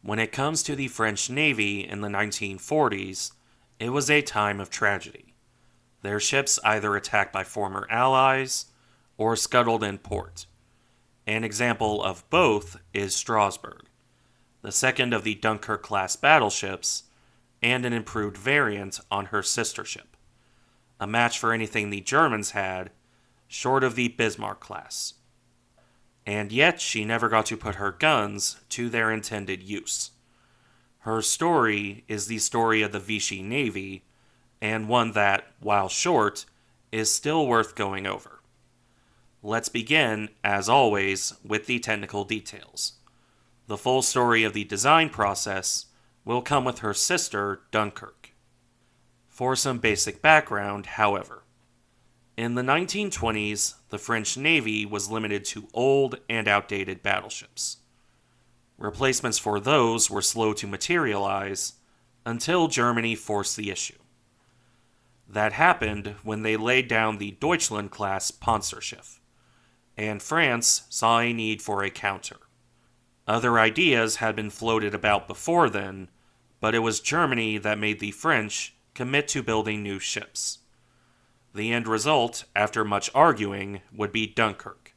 When it comes to the French Navy in the 1940s, it was a time of tragedy. Their ships either attacked by former allies or scuttled in port. An example of both is Strasbourg, the second of the Dunkirk-class battleships, and an improved variant on her sister ship, a match for anything the Germans had, short of the Bismarck class. And yet she never got to put her guns to their intended use. Her story is the story of the Vichy Navy, and one that, while short, is still worth going over. Let's begin, as always, with the technical details. The full story of the design process will come with her sister, Dunkirk. For some basic background, however, in the 1920s, the French Navy was limited to old and outdated battleships. Replacements for those were slow to materialize until Germany forced the issue. That happened when they laid down the Deutschland-class Panzerschiff, and France saw a need for a counter. Other ideas had been floated about before then, but it was Germany that made the French commit to building new ships. The end result, after much arguing, would be Dunkirk.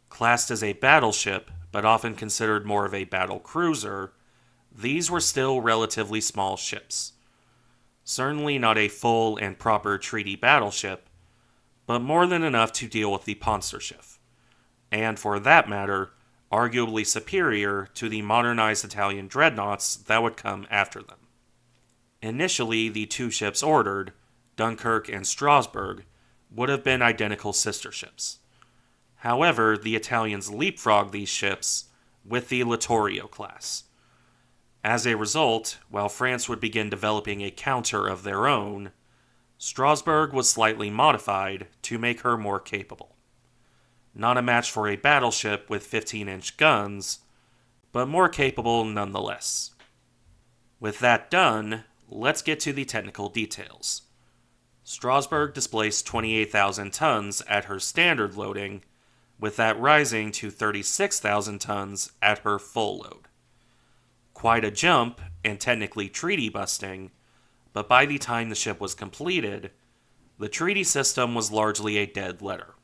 Classed as a battleship, but often considered more of a battle cruiser, these were still relatively small ships. Certainly not a full and proper treaty battleship, but more than enough to deal with the Panzerschiff, and for that matter, arguably superior to the modernized Italian dreadnoughts that would come after them. Initially, the two ships ordered, Dunkirk and Strasbourg, would have been identical sister ships. However, the Italians leapfrogged these ships with the Littorio class. As a result, while France would begin developing a counter of their own, Strasbourg was slightly modified to make her more capable. Not a match for a battleship with 15-inch guns, but more capable nonetheless. With that done, let's get to the technical details. Strasbourg displaced 28,000 tons at her standard loading, with that rising to 36,000 tons at her full load. Quite a jump, and technically treaty busting, but by the time the ship was completed, the treaty system was largely a dead letter.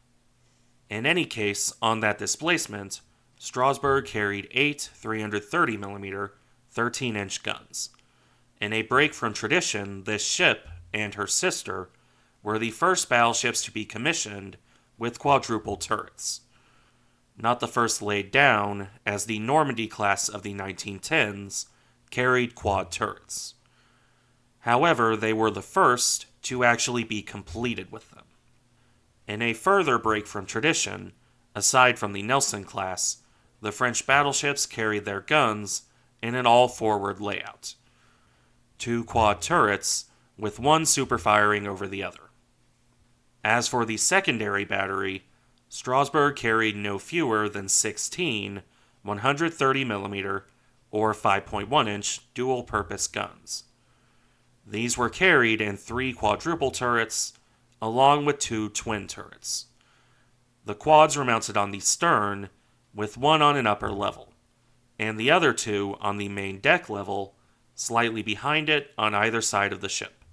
In any case, on that displacement, Strasbourg carried 8 330mm 13-inch guns. In a break from tradition, this ship and her sister were the first battleships to be commissioned with quadruple turrets. Not the first laid down, as the Normandy class of the 1910s carried quad turrets. However, they were the first to actually be completed with them. In a further break from tradition, aside from the Nelson class, the French battleships carried their guns in an all-forward layout. 2 quad turrets, with one superfiring over the other. As for the secondary battery, Strasbourg carried no fewer than 16 130mm or 5.1-inch dual-purpose guns. These were carried in 3 quadruple turrets, along with 2 twin turrets. The quads were mounted on the stern, with one on an upper level, and the other 2 on the main deck level, slightly behind it on either side of the ship.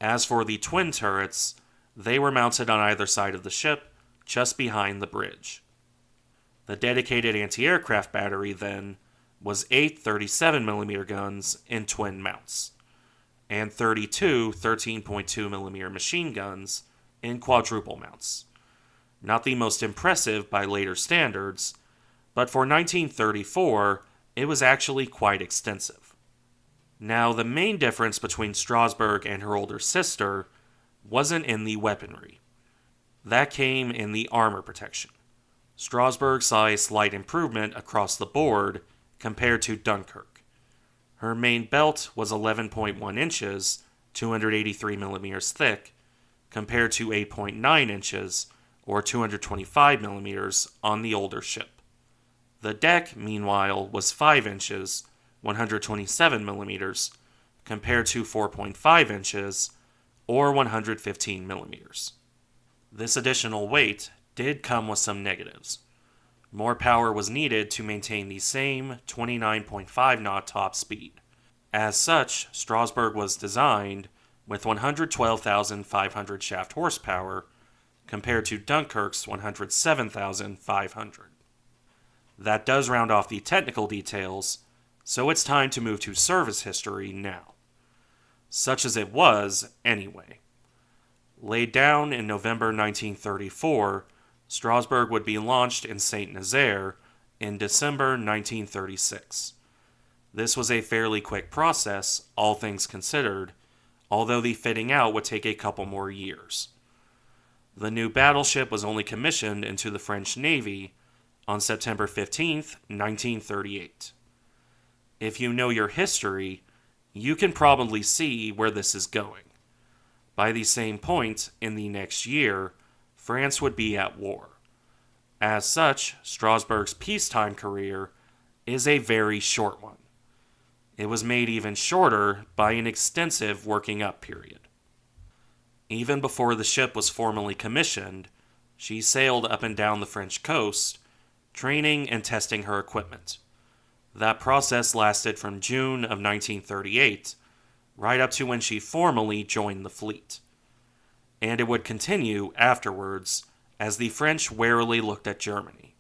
As for the twin turrets, they were mounted on either side of the ship, just behind the bridge. The dedicated anti-aircraft battery, then, was 8 37mm guns in twin mounts, and 32 13.2mm machine guns in quadruple mounts. Not the most impressive by later standards, but for 1934, it was actually quite extensive. Now, the main difference between Strasbourg and her older sister wasn't in the weaponry. That came in the armor protection. Strasbourg saw a slight improvement across the board compared to Dunkirk. Her main belt was 11.1 inches, 283mm thick, compared to 8.9 inches, or 225mm on the older ship. The deck, meanwhile, was 5 inches, 127mm, compared to 4.5 inches, or 115mm. This additional weight did come with some negatives. More power was needed to maintain the same 29.5 knot top speed. As such, Strasbourg was designed with 112,500 shaft horsepower compared to Dunkirk's 107,500. That does round off the technical details, so it's time to move to service history now. Such as it was, anyway. Laid down in November 1934, Strasbourg would be launched in Saint Nazaire in December 1936. This was a fairly quick process, all things considered, although the fitting out would take a couple more years. The new battleship was only commissioned into the French Navy on September 15, 1938. If you know your history, you can probably see where this is going. By the same point, in the next year, France would be at war. As such, Strasbourg's peacetime career is a very short one. It was made even shorter by an extensive working up period. Even before the ship was formally commissioned, she sailed up and down the French coast, training and testing her equipment. That process lasted from June of 1938, right up to when she formally joined the fleet. And it would continue afterwards as the French warily looked at Germany.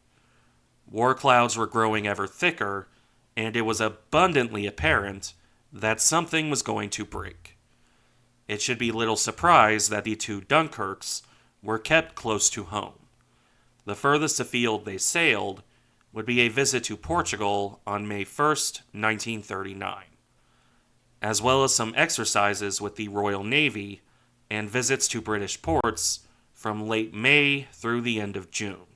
War clouds were growing ever thicker, and it was abundantly apparent that something was going to break. It should be little surprise that the two Dunkirks were kept close to home. The furthest afield they sailed would be a visit to Portugal on May 1st, 1939, as well as some exercises with the Royal Navy and visits to British ports from late May through the end of June.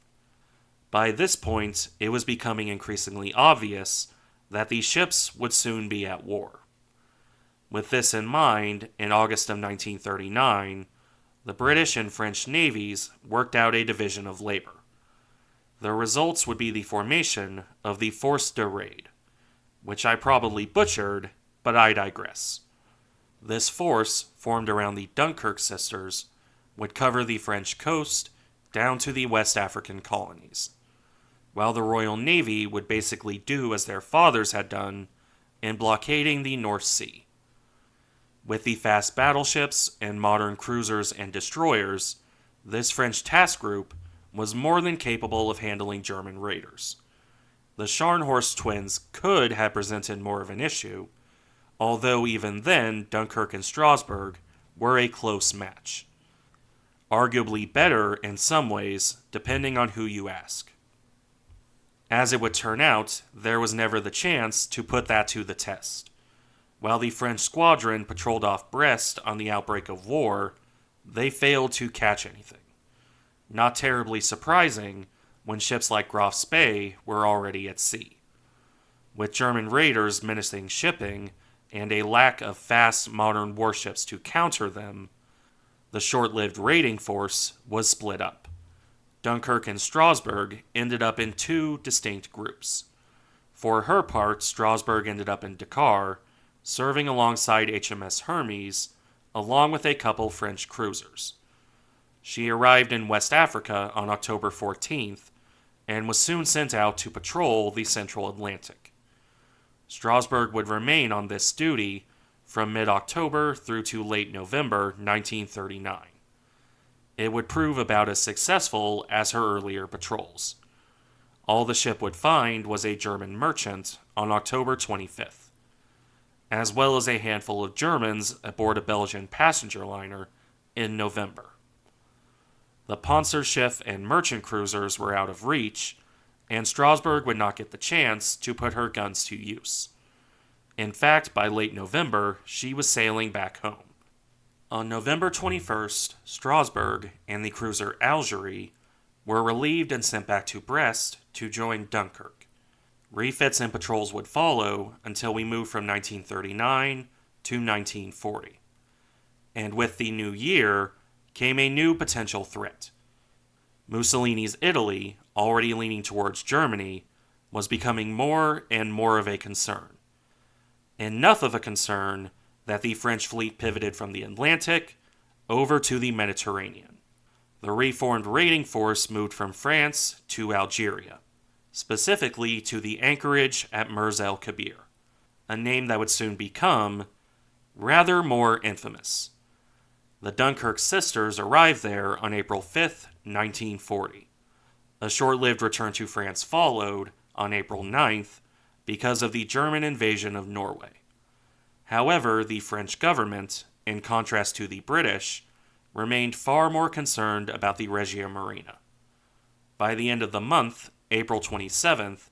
By this point, it was becoming increasingly obvious that these ships would soon be at war. With this in mind, in August of 1939, the British and French navies worked out a division of labor. The results would be the formation of the Force de Raid, which I probably butchered, but I digress. This force, formed around the Dunkirk sisters, would cover the French coast down to the West African colonies, while the Royal Navy would basically do as their fathers had done in blockading the North Sea. With the fast battleships and modern cruisers and destroyers, this French task group was more than capable of handling German raiders. The Scharnhorst twins could have presented more of an issue, although even then Dunkirk and Strasbourg were a close match. Arguably better in some ways, depending on who you ask. As it would turn out, there was never the chance to put that to the test. While the French squadron patrolled off Brest on the outbreak of war, they failed to catch anything. Not terribly surprising when ships like Graf Spee were already at sea. With German raiders menacing shipping and a lack of fast modern warships to counter them, the short-lived raiding force was split up. Dunkirk and Strasbourg ended up in two distinct groups. For her part, Strasbourg ended up in Dakar, serving alongside HMS Hermes, along with a couple French cruisers. She arrived in West Africa on October 14th and was soon sent out to patrol the Central Atlantic. Strasbourg would remain on this duty from mid-October through to late November 1939. It would prove about as successful as her earlier patrols. All the ship would find was a German merchant on October 25th, as well as a handful of Germans aboard a Belgian passenger liner in November. The Panzerschiff and merchant cruisers were out of reach, and Strasbourg would not get the chance to put her guns to use. In fact, by late November, she was sailing back home. On November 21st, Strasbourg and the cruiser Algerie were relieved and sent back to Brest to join Dunkirk. Refits and patrols would follow until we moved from 1939 to 1940. And with the new year came a new potential threat. Mussolini's Italy, already leaning towards Germany, was becoming more and more of a concern. Enough of a concern that the French fleet pivoted from the Atlantic over to the Mediterranean. The reformed raiding force moved from France to Algeria. specifically to the anchorage at Mers el Kabir, a name that would soon become rather more infamous. The Dunkirk sisters arrived there on April 5, 1940. A short-lived return to France followed on April 9th because of the German invasion of Norway. However, the French government, in contrast to the British, remained far more concerned about the Regia Marina. By the end of the month, April 27th,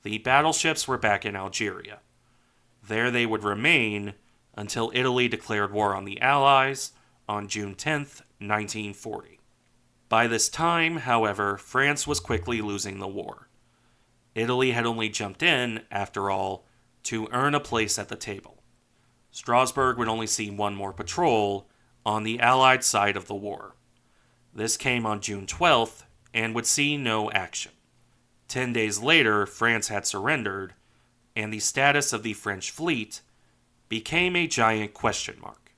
the battleships were back in Algeria. There they would remain until Italy declared war on the Allies on June 10th, 1940. By this time, however, France was quickly losing the war. Italy had only jumped in, after all, to earn a place at the table. Strasbourg would only see one more patrol on the Allied side of the war. This came on June 12th and would see no action. 10 days later, France had surrendered, and the status of the French fleet became a giant question mark.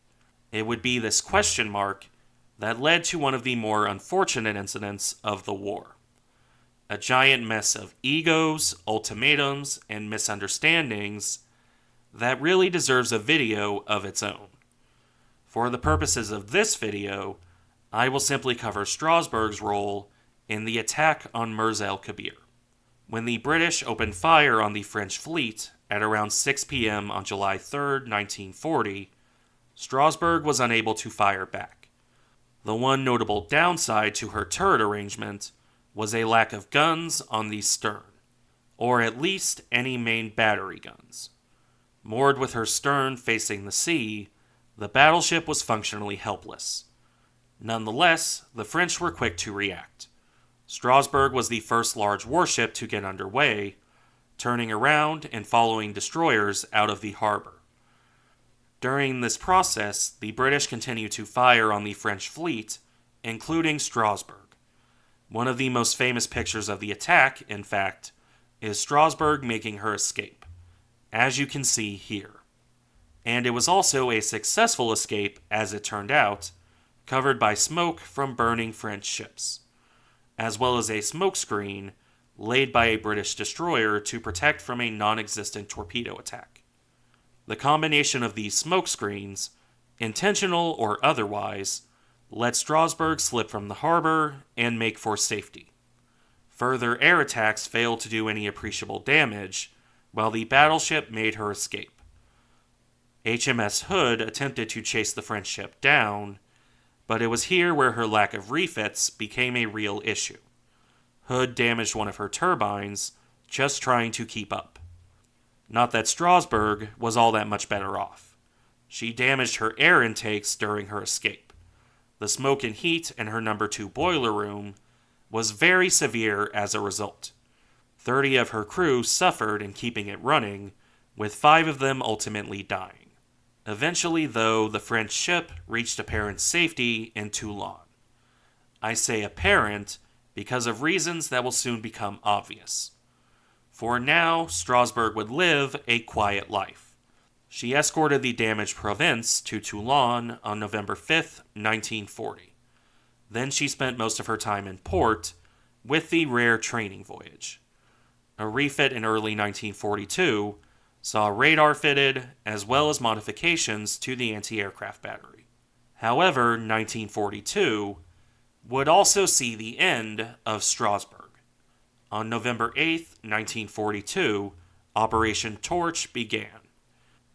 It would be this question mark that led to one of the more unfortunate incidents of the war. A giant mess of egos, ultimatums, and misunderstandings that really deserves a video of its own. For the purposes of this video, I will simply cover Strasbourg's role in the attack on Mers el Kabir. When the British opened fire on the French fleet at around 6 p.m. on July 3, 1940, Strasbourg was unable to fire back. The one notable downside to her turret arrangement was a lack of guns on the stern, or at least any main battery guns. Moored with her stern facing the sea, the battleship was functionally helpless. Nonetheless, the French were quick to react. Strasbourg was the first large warship to get underway, turning around and following destroyers out of the harbor. During this process, the British continued to fire on the French fleet, including Strasbourg. One of the most famous pictures of the attack, in fact, is Strasbourg making her escape, as you can see here. And it was also a successful escape, as it turned out, covered by smoke from burning French ships, as well as a smoke screen laid by a British destroyer to protect from a non-existent torpedo attack. The combination of these smoke screens, intentional or otherwise, let Strasbourg slip from the harbor and make for safety. Further air attacks failed to do any appreciable damage, while the battleship made her escape. HMS Hood attempted to chase the French ship down, but it was here where her lack of refits became a real issue. Hood damaged one of her turbines, just trying to keep up. Not that Strasbourg was all that much better off. She damaged her air intakes during her escape. The smoke and heat in her number 2 boiler room was very severe as a result. 30 of her crew suffered in keeping it running, with 5 of them ultimately dying. Eventually, though, the French ship reached apparent safety in Toulon. I say apparent because of reasons that will soon become obvious. For now, Strasbourg would live a quiet life. She escorted the damaged Provence to Toulon on November 5, 1940. Then she spent most of her time in port with the rare training voyage. A refit in early 1942 saw radar fitted as well as modifications to the anti-aircraft battery. However, 1942 would also see the end of Strasbourg. On November 8, 1942, Operation Torch began.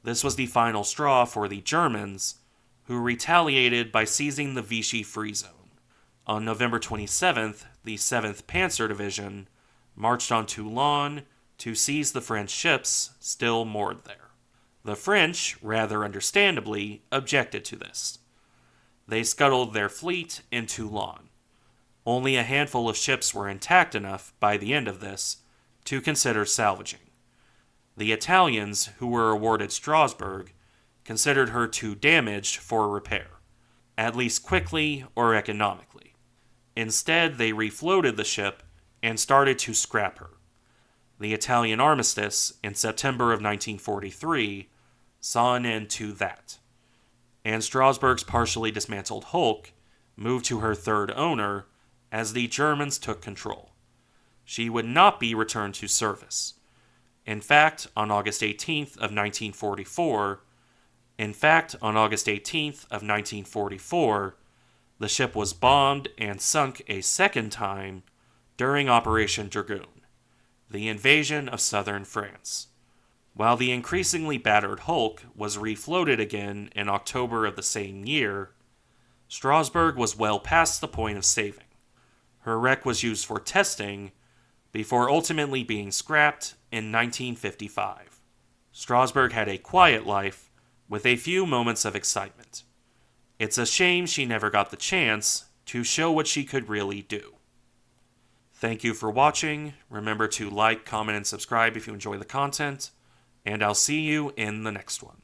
This was the final straw for the Germans, who retaliated by seizing the Vichy Free Zone. On November 27th, the 7th Panzer Division marched on Toulon to seize the French ships still moored there. The French, rather understandably, objected to this. They scuttled their fleet in Toulon. Only a handful of ships were intact enough by the end of this to consider salvaging. The Italians, who were awarded Strasbourg, considered her too damaged for repair, at least quickly or economically. Instead, they refloated the ship and started to scrap her. The Italian armistice in September of 1943 saw an end to that, and Strasbourg's partially dismantled hulk moved to her third owner as the Germans took control. she would not be returned to service. In fact, on August 18th of 1944, the ship was bombed and sunk a second time during Operation Dragoon, the invasion of southern France. While the increasingly battered hulk was refloated again in October of the same year, Strasbourg was well past the point of saving. Her wreck was used for testing before ultimately being scrapped in 1955. Strasbourg had a quiet life with a few moments of excitement. It's a shame she never got the chance to show what she could really do. Thank you for watching. Remember to like, comment, and subscribe if you enjoy the content, and I'll see you in the next one.